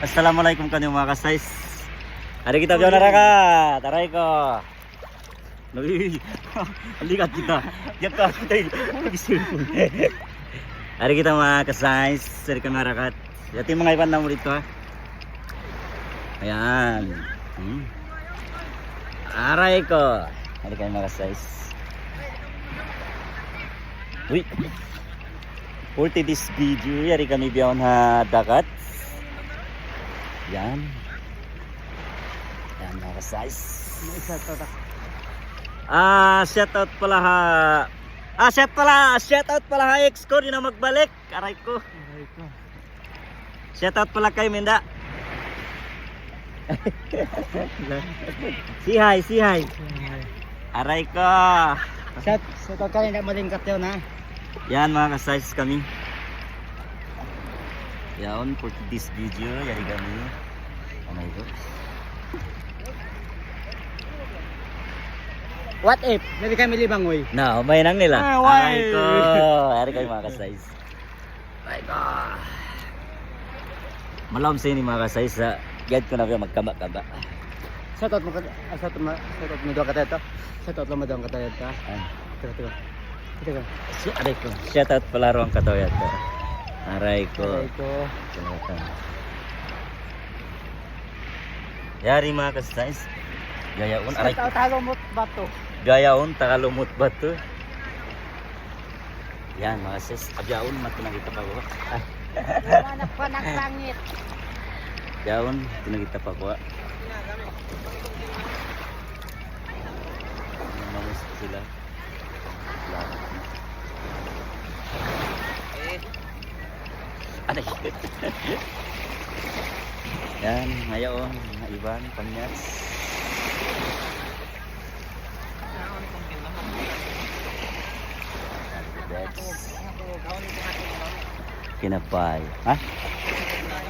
Assalamualaikum kanyo mga ka-size. Hari kita biar naraka. Taray ko. Nabi. Alikat kita. Yak ka kita. Hari kita mga ka-size. Hari ka narakat. Yati mga iban na mo dito ha. Ayan. Aray ko. Hari ka mga ka-size. Uy. For this video, yari kami biyaw na dagat. Yan. Yan mga ka-size. Shoutout pala ha. Shoutout pala ha ex ko, di na magbalik. Aray ko. Shoutout pala kay Minda. Si hi. Aray ko. Shoutout ka rin na malingkat yun ha. Yan mga ka-size kami. Yan for this video, yari kami. Oh my God. What if? Nabi kami libangoy. Na, umay nang nila. Why? Aray ko. Yari kami mga ka-size. Aray ko. Malam sa ini mga ka-size sa gad ko na kayo magkaba-kaba. Shoutout mo doon ka tayo. Shoutout mo doon ka tayo. Tira. Aray ko. Shoutout pala ro ang katoya to. Aray ko. Yari mga ka-size. Gayaon. Aray ko. Talumot bato. Gayaon. Takalumot ba to? Yan mga sis. Abyaon. Matinagita pa ko. Anak pa ng langit. Gayaon. Tinagita pa ko. Mamus sila. Aday. Yan, ngayon, mga iban, panyas. Kinapay. Ha?